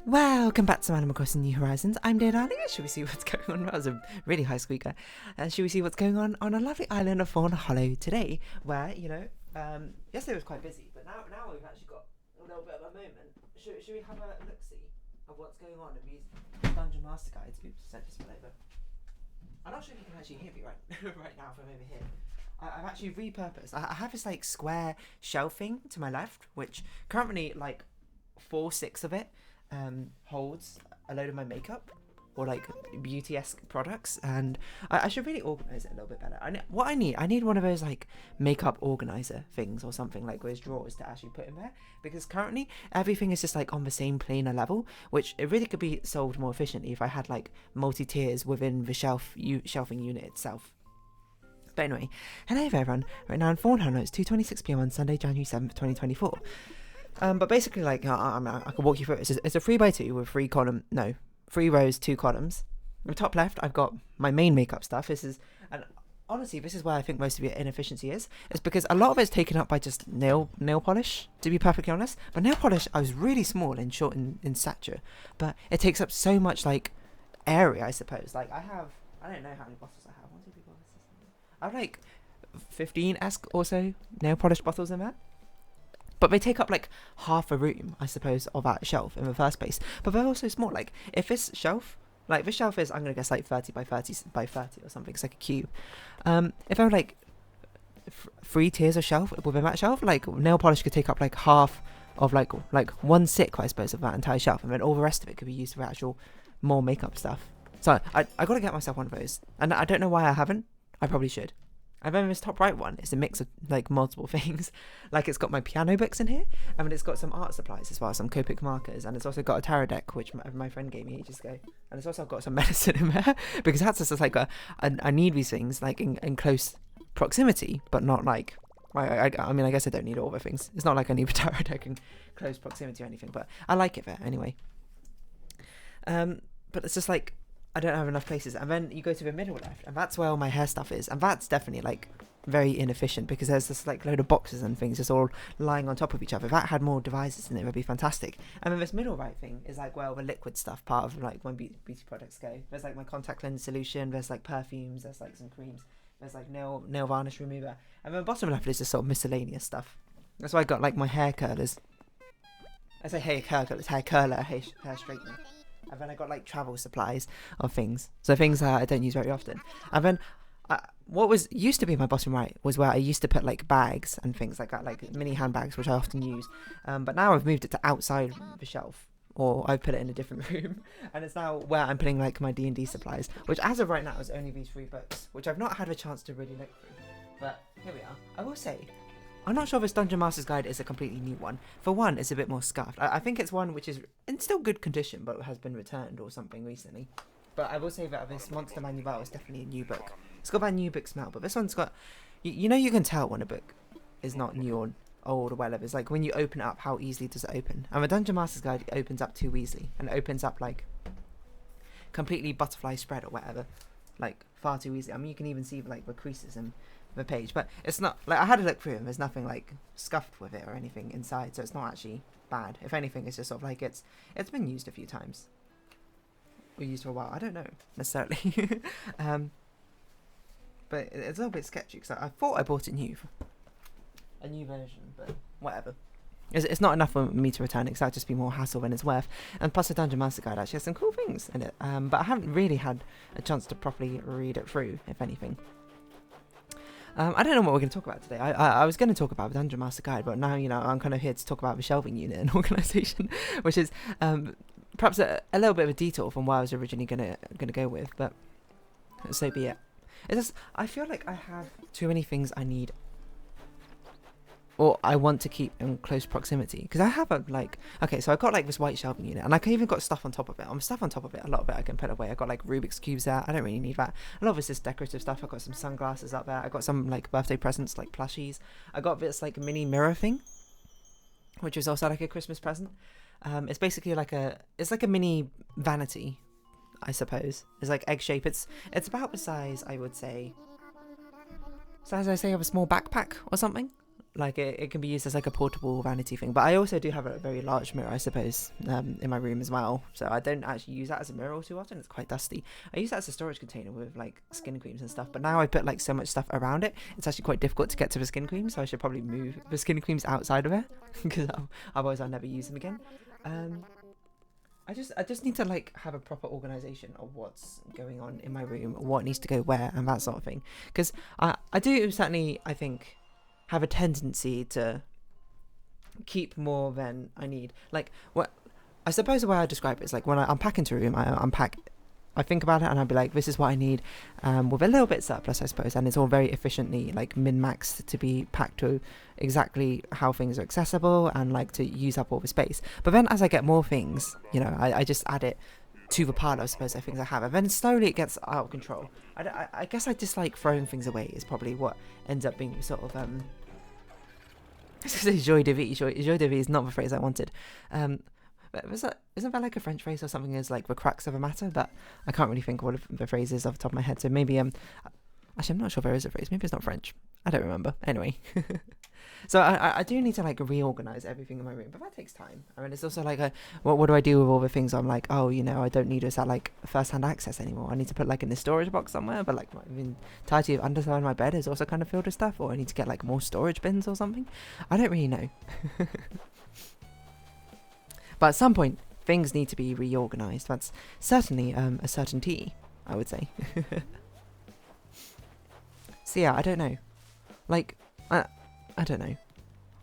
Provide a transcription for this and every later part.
Welcome back to Animal Crossing New Horizons. I'm dear darling. Should we see what's going on? That was a really high squeaker. Should we see what's going on a lovely island of Fawnhollow today, where, yesterday was quite busy, but now we've actually got a little bit of a moment. Should we have a look-see of what's going on and use Dungeon Master Guides? Oops, sent this one over. I'm not sure if you can actually hear me right now from over here. I've actually repurposed. I have this like square shelving to my left, which currently like 4/6 of it holds a load of my makeup or like beauty-esque products, and I should really organize it a little bit better. I need one of those like makeup organizer things or something, like those drawers to actually put in there, because currently everything is just like on the same planar level, which it really could be solved more efficiently if I had like multi-tiers within the shelving unit itself. But anyway, hello everyone. Right now in Fawnhallow, it's 2:26 p.m. on Sunday, January 7th, 2024. But basically, like, I can walk you through it. It's a 3x2 with 3 rows, 2 columns. On the top left, I've got my main makeup stuff. And honestly, this is where I think most of your inefficiency is. It's because a lot of it's taken up by just nail polish, to be perfectly honest. But nail polish, I was really small and short in stature, but it takes up so much, like, area, I suppose. Like, I don't know how many bottles I have. 1, 2, 3, 4, 5, 6, 7, 8. I have, like, 15-esque or so nail polish bottles in there. But they take up like half a room, I suppose, of that shelf in the first place. But they're also small. Like, if this shelf is, I'm going to guess, like 30 by 30 by 30 or something. It's like a cube. If there were like 3 tiers of shelf within that shelf, like nail polish could take up like half of like 1/6, I suppose, of that entire shelf. And then all the rest of it could be used for actual more makeup stuff. So I got to get myself one of those. And I don't know why I haven't. I probably should. And then this top right one is a mix of like multiple things. Like, it's got my piano books in here, and then it's got some art supplies as well, some Copic markers, and it's also got a tarot deck which my friend gave me ages ago. And it's also got some medicine in there because that's just like I need these things like in close proximity, but not like I mean, I guess I don't need all the things. It's not like I need a tarot deck in close proximity or anything, but I like it there anyway. But it's just like, I don't have enough places. And then you go to the middle left, and that's where all my hair stuff is. And that's definitely like very inefficient because there's this like load of boxes and things just all lying on top of each other. If that had more devices in it, would be fantastic. And then this middle right thing is like, well, the liquid stuff, part of like when beauty products go. There's like my contact lens solution, there's like perfumes, there's like some creams, there's like nail varnish remover. And then the bottom left is just sort of miscellaneous stuff. That's why I got like my hair curlers. I say hair curlers, hair curler, hair straightener. And then I got like travel supplies of things. So things that I don't use very often. And then what was used to be my bottom right was where I used to put like bags and things like that, like mini handbags, which I often use. But now I've moved it to outside the shelf, or I've put it in a different room. And it's now where I'm putting like my D&D supplies, which as of right now is only these 3 books, which I've not had a chance to really look through. But here we are. I will say, I'm not sure if this Dungeon Master's Guide is a completely new one. For one, it's a bit more scuffed. I think it's one which is in still good condition, but has been returned or something recently. But I will say that this Monster Manual is definitely a new book. It's got that new book smell, but this one's got... You know, you can tell when a book is not new or old or whatever. It's like when you open it up, how easily does it open? And the Dungeon Master's Guide opens up too easily. And it opens up like completely butterfly spread or whatever. Like far too easily. I mean, you can even see like the creases and the page, but it's not like, I had a look through and there's nothing like scuffed with it or anything inside, so it's not actually bad. If anything, it's just sort of like it's been used a few times or used for a while. I don't know necessarily. But it's a little bit sketchy because I thought I bought it new, a new version, but whatever. It's not enough for me to return it because that'd just be more hassle than it's worth. And plus the Dungeon Master Guide actually has some cool things in it, but I haven't really had a chance to properly read it through, if anything. I don't know what we're going to talk about today. I was going to talk about the Dungeon Master Guide, but now, I'm kind of here to talk about the shelving unit and organisation, which is perhaps a little bit of a detour from what I was originally going to go with, but so be it. I feel like I have too many things I need or I want to keep in close proximity, because I have so I got like this white shelving unit, and I even got stuff on top of it. Stuff on top of it, a lot of it I can put away. I got like Rubik's cubes there. I don't really need that. A lot of this is decorative stuff. I got some sunglasses up there. I got some like birthday presents, like plushies. I got this like mini mirror thing, which is also like a Christmas present. It's basically like a mini vanity, I suppose. It's like egg shape. It's about the size, I would say, of a small backpack or something. like it can be used as like a portable vanity thing. But I also do have a very large mirror, I suppose, in my room as well. So I don't actually use that as a mirror all too often. It's quite dusty. I use that as a storage container with like skin creams and stuff. But now I put like so much stuff around it, it's actually quite difficult to get to the skin creams. So I should probably move the skin creams outside of it because otherwise I'll never use them again. I just need to like have a proper organization of what's going on in my room, what needs to go where, and that sort of thing. Because I do certainly, I think, have a tendency to keep more than I need. Like, what I suppose the way I describe it is like when I unpack into a room, I think about it and I'll be like, this is what I need, with a little bit surplus, I suppose, and it's all very efficiently like min-maxed to be packed to exactly how things are accessible and like to use up all the space. But then as I get more things, you know, I just add it to the pile, I suppose, of things I have, and then slowly it gets out of control. I guess I just like throwing things away is probably what ends up being sort of joie de vie. Joie de vie is not the phrase I wanted. But isn't that like a French phrase or something as like the crux of a matter? But I can't really think of what the phrase is off the top of my head. So maybe actually I'm not sure if there is a phrase. Maybe it's not French. I don't remember. Anyway. So I do need to like reorganize everything in my room, but that takes time. I mean, it's also like what do I do with all the things I'm like, oh, you know, I don't need this at like first-hand access anymore. I need to put like in the storage box somewhere, but like my entirety of underside my bed is also kind of filled with stuff, or I need to get like more storage bins or something. I don't really know. But at some point, things need to be reorganized. That's certainly a certainty, I would say. So yeah, I don't know. Like, I don't know.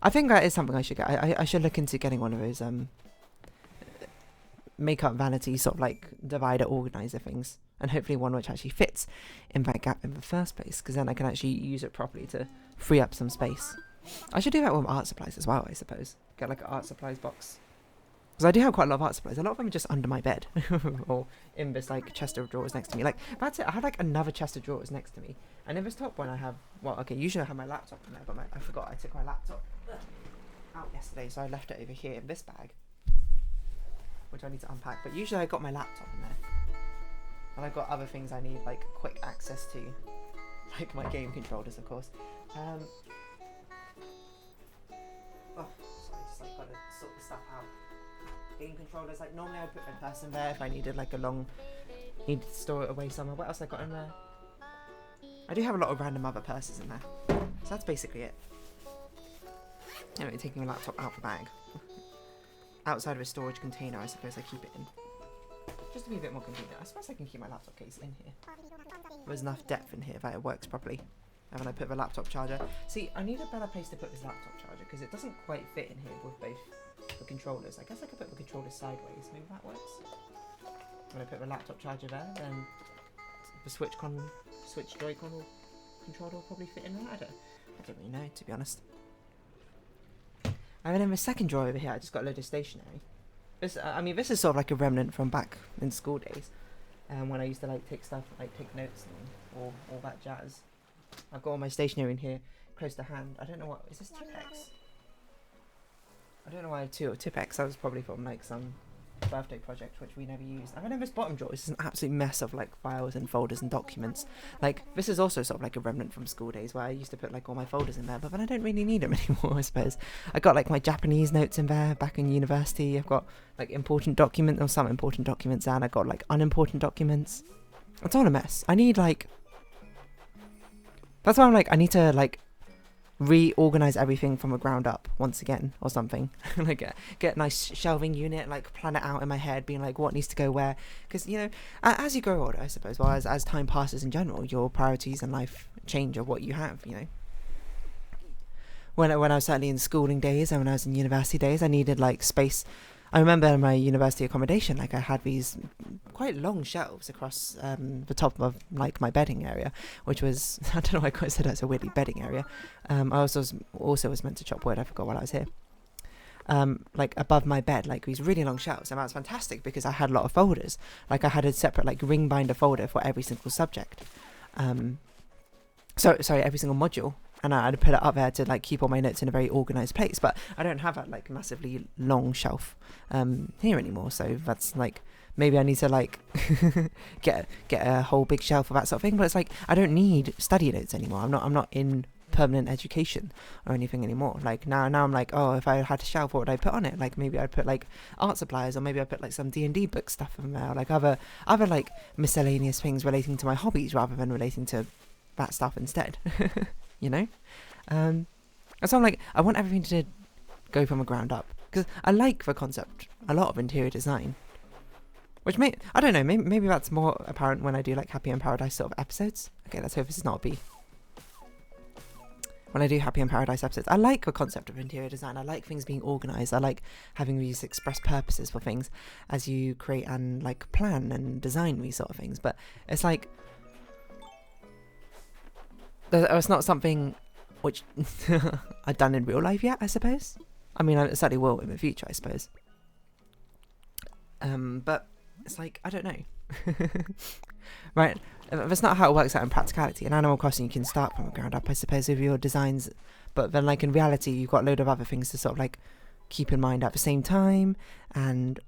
I think that is something I should get. I should look into getting one of those makeup vanity sort of like divider organizer things, and hopefully one which actually fits in that gap in the first place, because then I can actually use it properly to free up some space. I should do that with art supplies as well, I suppose. Get like an art supplies box. Because I do have quite a lot of art supplies. A lot of them are just under my bed. Or in this like chest of drawers next to me. Like, that's it. I have like another chest of drawers next to me. And in this top one I have, well, okay, usually I have my laptop in there, but I forgot I took my laptop out yesterday, so I left it over here in this bag, which I need to unpack. But usually I got my laptop in there. And I've got other things I need like quick access to. Like my game controllers, of course. Oh, sorry, just like gotta sort the stuff out. Game controllers, like normally I'd put my purse in there if I needed like needed to store it away somewhere. What else I got in there? I do have a lot of random other purses in there. So that's basically it. Anyway, taking my laptop out the bag. Outside of a storage container, I suppose I keep it in. Just to be a bit more convenient. I suppose I can keep my laptop case in here. There's enough depth in here that it works properly. And when I put the laptop charger... See, I need a better place to put this laptop charger, because it doesn't quite fit in here with both the controllers. I guess I could put the controllers sideways. Maybe that works. When I put the laptop charger there, then the Switch Joy-Con or controller will probably fit in there. I don't really know, to be honest. And then in the second drawer over here, I just got a load of stationery. This is sort of like a remnant from back in school days, when I used to like take stuff, like take notes and all that jazz. I've got all my stationery in here, close to hand. I don't know what is this, Tipex? I don't know why I have two Tipex. That was probably from like some birthday project which we never used. And then in this bottom drawer is an absolute mess of like files and folders and documents. Like this is also sort of like a remnant from school days where I used to put like all my folders in there, but then I don't really need them anymore, I suppose. I got like my Japanese notes in there back in university. I've got like important documents, or some important documents, and I got like unimportant documents. It's all a mess. I need like... That's why I'm like, I need to like reorganize everything from the ground up once again or something. Like get a nice shelving unit, like plan it out in my head, being like what needs to go where, because you know, as you grow older, I suppose, well, as time passes in general, your priorities in life change of what you have, you know. When I was certainly in schooling days and when I was in university days, I needed like space. I remember in my university accommodation, like I had these quite long shelves across the top of like my bedding area, which was, I don't know why I consider that as a weirdly bedding area. I also was meant to chop wood, I forgot while I was here. Like above my bed, like these really long shelves, and that was fantastic because I had a lot of folders. Like I had a separate like ring binder folder for every single subject. Sorry, every single module. And I'd put it up there to like keep all my notes in a very organised place, but I don't have that like massively long shelf here anymore. So that's like, maybe I need to like get a whole big shelf of that sort of thing. But it's like I don't need study notes anymore. I'm not in permanent education or anything anymore. Like now I'm like, oh, if I had a shelf, what would I put on it? Like maybe I'd put like art supplies, or maybe I'd put like some D&D book stuff in there, like other like miscellaneous things relating to my hobbies rather than relating to that stuff instead. You know? And so I'm like, I want everything to go from the ground up, because I like the concept a lot of interior design, which I don't know, maybe that's more apparent when I do like Happy in Paradise sort of episodes. Okay, let's hope this is not a B. When I do Happy in Paradise episodes, I like the concept of interior design. I like things being organised. I like having these express purposes for things as you create and like plan and design these sort of things. But it's like, it's not something which I've done in real life yet, I suppose. I mean, I certainly will in the future, I suppose. But it's like, I don't know. Right? That's not how it works out in practicality. In Animal Crossing, you can start from the ground up, I suppose, with your designs. But then, like, in reality, you've got a load of other things to sort of, like, keep in mind at the same time. And,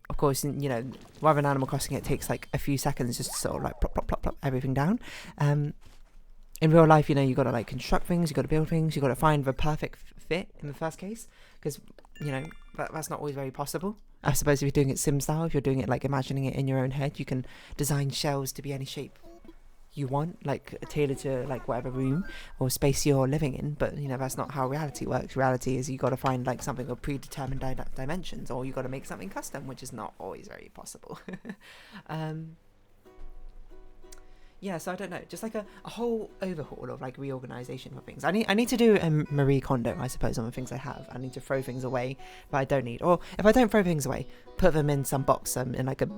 of course, you know, rather than Animal Crossing, it takes, like, a few seconds just to sort of, like, plop, plop, plop, plop everything down. In real life, you know, you've got to, like, construct things, you've got to build things, you've got to find the perfect fit in the first case. Because, you know, that's not always very possible. I suppose if you're doing it sim style, if you're doing it like imagining it in your own head, you can design shells to be any shape you want, like tailored to like whatever room or space you're living in. But you know, that's not how reality works. Reality is you got to find like something of predetermined dimensions, or you got to make something custom, which is not always very possible. Yeah, so I don't know, just like a whole overhaul of like reorganization for things. I need to do a Marie Kondo, I suppose, on the things I have. I need to throw things away that I don't need, or if I don't throw things away, put them in some box, in like a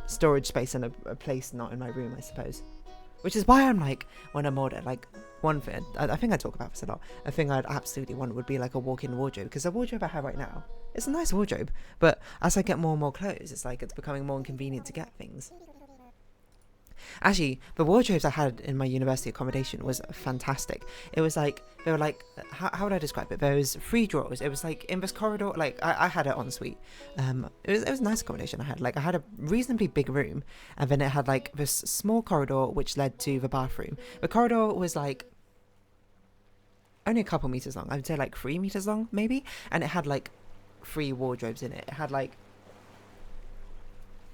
storage space in a place not in my room, I suppose. Which is why I'm like, when I'm older, like one thing, I think I talk about this a lot, a thing I'd absolutely want would be like a walk-in wardrobe, because the wardrobe I have right now, it's a nice wardrobe, but as I get more and more clothes, it's like it's becoming more inconvenient to get things. Actually, the wardrobes I had in my university accommodation was fantastic. It was like, they were like, how would I describe it? There was 3 drawers. It was like in this corridor, like I had it en suite. It was a nice accommodation I had. Like I had a reasonably big room, and then it had like this small corridor which led to the bathroom. The corridor was like only a couple meters long. I would say like 3 meters long, maybe. And it had like 3 wardrobes in it. It had like,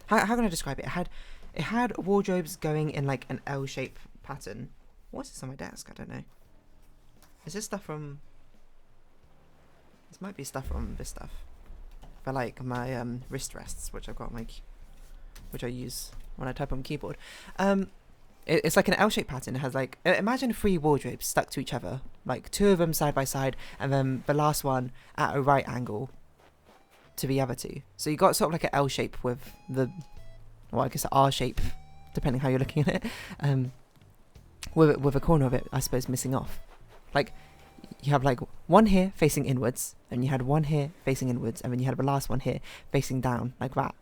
how can I describe it? It had wardrobes going in like an L-shaped pattern. What's this on my desk? I don't know. Is this stuff from... This might be stuff from this stuff. For like my wrist rests, which I've got which I use when I type on the keyboard. It's like an L-shaped pattern. It has like... Imagine 3 wardrobes stuck to each other. Like 2 of them side by side, and then the last one at a right angle to the other 2. So you got sort of like an L shape with the... Well, I guess an R shape, depending how you're looking at it, with a corner of it, I suppose, missing off. Like, you have like one here facing inwards, and you had one here facing inwards, and then you had the last one here facing down, like that.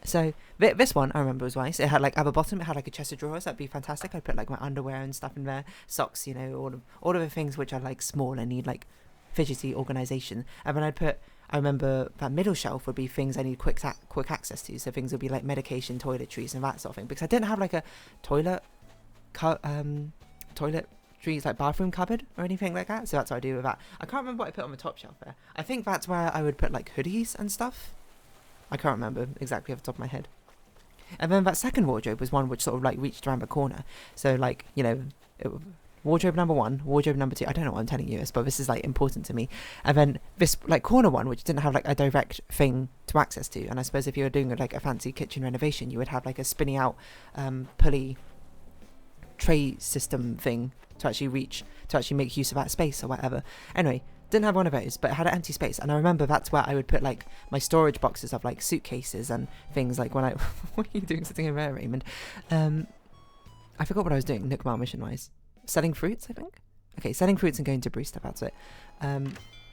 So, this one, I remember, was nice. It had like, at the bottom, it had like a chest of drawers. That'd be fantastic. I'd put like my underwear and stuff in there, socks, you know, all of the things which are like small and need like fidgety organisation. And then I remember that middle shelf would be things I need quick access to. So things would be like medication, toiletries, and that sort of thing. Because I didn't have like a toiletries, like bathroom cupboard or anything like that. So that's what I do with that. I can't remember what I put on the top shelf there. I think that's where I would put like hoodies and stuff. I can't remember exactly off the top of my head. And then that second wardrobe was one which sort of like reached around the corner. So like, you know, wardrobe number 1, wardrobe number 2. I don't know what I'm telling you this, but this is like important to me. And then this like corner one, which didn't have like a direct thing to access to. And I suppose if you were doing like a fancy kitchen renovation, you would have like a spinning out pulley tray system thing to actually make use of that space or whatever. Anyway, didn't have one of those, but it had an empty space. And I remember that's where I would put like my storage boxes of like suitcases and things. Like when I what are you doing sitting over there, Raymond? I forgot what I was doing Nook Mile mission wise. Selling fruits, I think. Okay, selling fruits and going to Brewster, that's it.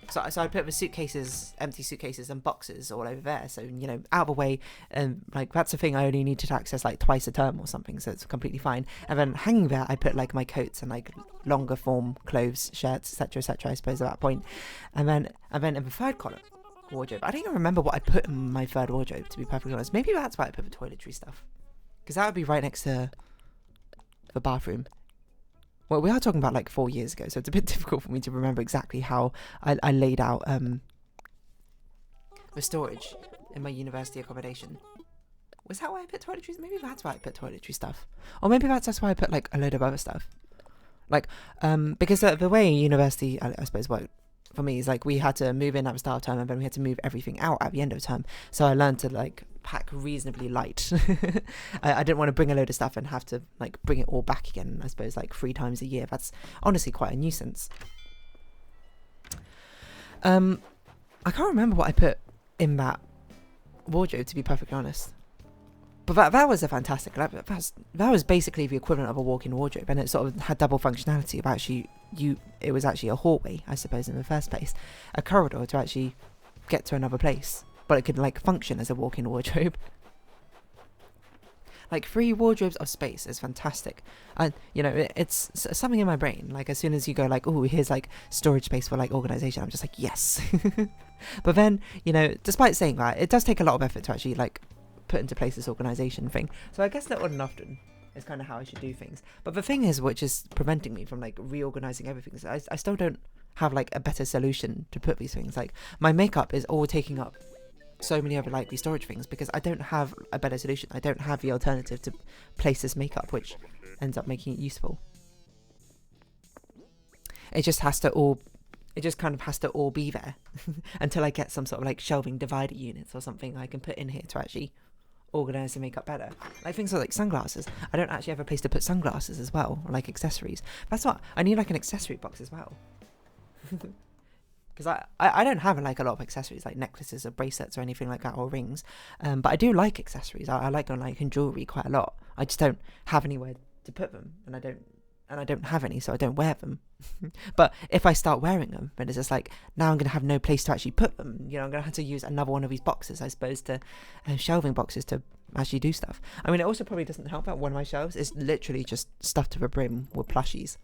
So I put the suitcases, empty suitcases and boxes all over there. So, you know, out of the way. And like, that's a thing I only needed to access like twice a term or something. So it's completely fine. And then hanging there, I put like my coats and like longer form clothes, shirts, etc., I suppose at that point. And then in the third column, wardrobe. I don't even remember what I put in my third wardrobe, to be perfectly honest. Maybe that's why I put the toiletry stuff. Because that would be right next to the bathroom. well, we are talking about like 4 years ago, so it's a bit difficult for me to remember exactly how I laid out the storage in my university accommodation. Was that why I put toiletries? Maybe that's why I put toiletry stuff. Or maybe that's just why I put like a load of other stuff. Like, because the way university, I suppose, worked for me is like we had to move in at the start of term and then we had to move everything out at the end of term. So I learned to like pack reasonably light. I didn't want to bring a load of stuff and have to like bring it all back again, I suppose, like 3 times a year. That's honestly quite a nuisance. I can't remember what I put in that wardrobe, to be perfectly honest. But that was a fantastic, that was basically the equivalent of a walk-in wardrobe, and it sort of had double functionality of actually, it was actually a hallway, I suppose, in the first place, a corridor to actually get to another place, but it could like function as a walk-in wardrobe. Like 3 wardrobes of space is fantastic. And you know, it's something in my brain, like as soon as you go like, oh, here's like storage space for like organization, I'm just like, yes. But then, you know, despite saying that, it does take a lot of effort to actually like put into place this organization thing. So I guess little and often is kind of how I should do things. But the thing is, which is preventing me from like reorganizing everything, is I still don't have like a better solution to put these things. Like my makeup is all taking up so many other likely storage things because I don't have a better solution. I don't have the alternative to place this makeup, which ends up making it useful. It just has to all, it just kind of has to all be there until I get some sort of like shelving divider units or something I can put in here to actually organize the makeup better. Like things like sunglasses. I don't actually have a place to put sunglasses as well, or like accessories. That's what I need, like an accessory box as well. Because I don't have like a lot of accessories like necklaces or bracelets or anything like that, or rings, but I do like accessories. I like them like in jewelry quite a lot. I just don't have anywhere to put them, and I don't have any, so I don't wear them. But if I start wearing them, then it's just like, now I'm going to have no place to actually put them. You know, I'm going to have to use another one of these boxes, I suppose, to shelving boxes to actually do stuff. I mean, it also probably doesn't help that one of my shelves is literally just stuffed to the brim with plushies.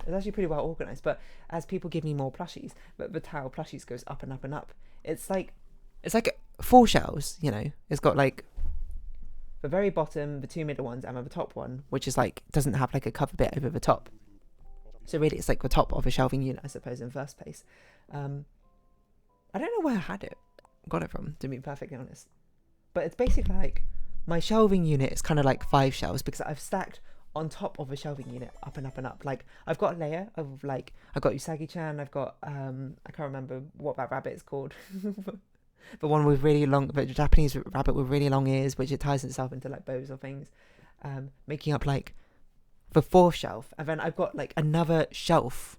It's actually pretty well organised, but as people give me more plushies, but the towel plushies goes up and up and up. It's like 4 shelves, you know. It's got like the very bottom, the 2 middle ones, and then the top one, which is like, doesn't have like a cover bit over the top. So really it's like the top of a shelving unit, I suppose, in first place. I don't know where I got it from, to be perfectly honest. But it's basically like, my shelving unit is kind of like 5 shelves because I've stacked on top of a shelving unit up and up and up. Like I've got a layer of like, I've got Usagi-chan, I've got, I can't remember what that rabbit is called. The one with really long, the Japanese rabbit with really long ears, which it ties itself into like bows or things, making up like the 4th shelf. And then I've got like another shelf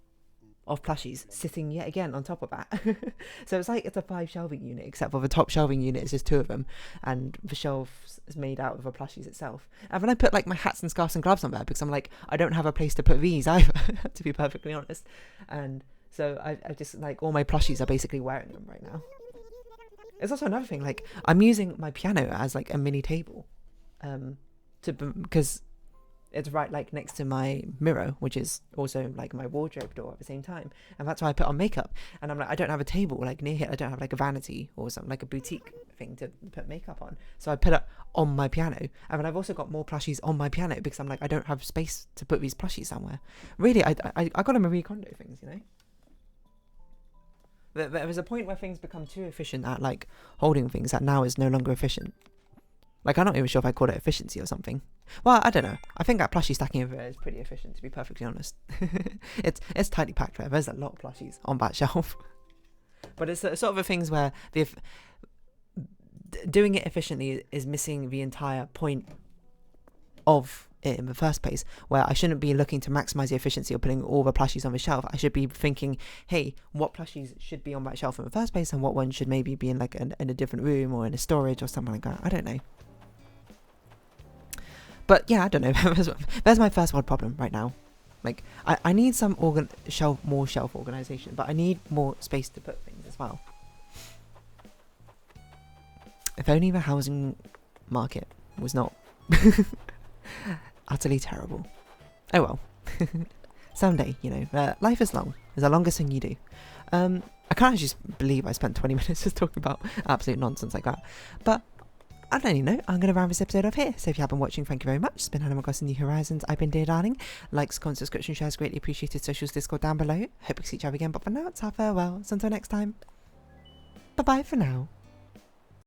of plushies sitting yet again on top of that. So it's like it's a 5 shelving unit, except for the top shelving unit is just 2 of them, and the shelf is made out of the plushies itself. And then I put like my hats and scarves and gloves on there because I'm like, I don't have a place to put these either, to be perfectly honest. And so I just like, all my plushies are basically wearing them right now. It's also another thing, like I'm using my piano as like a mini table, because it's right like next to my mirror, which is also like my wardrobe door at the same time, and that's why I put on makeup. And I'm like, I don't have a table like near here. I don't have like a vanity or something like a boutique thing to put makeup on, so I put it on my piano. And then I've also got more plushies on my piano because I'm like, I don't have space to put these plushies somewhere. Really, I got a Marie Kondo things, you know. There was a point where things become too efficient at like holding things that now is no longer efficient. Like, I'm not even sure if I call it efficiency or something. Well, I don't know. I think that plushie stacking over there is pretty efficient, to be perfectly honest. It's tightly packed there. There's a lot of plushies on that shelf. But it's sort of the things where doing it efficiently is missing the entire point of it in the first place, where I shouldn't be looking to maximize the efficiency of putting all the plushies on the shelf. I should be thinking, hey, what plushies should be on that shelf in the first place, and what one should maybe be in like in a different room or in a storage or something like that. I don't know. But yeah, I don't know. There's my first world problem right now. Like, I need some more shelf organization, but I need more space to put things as well. If only the housing market was not utterly terrible. Oh well. Someday, you know, life is long. It's the longest thing you do. I can't actually believe I spent 20 minutes just talking about absolute nonsense like that. But On any note, I'm going to round this episode off here. So if you have been watching, thank you very much. It's been Animal Crossing New Horizons. I've been Dear Darling. Likes, comments, subscription, shares, greatly appreciated. Socials, Discord down below. Hope we see each other again. But for now, it's our farewell. So until next time, bye-bye for now.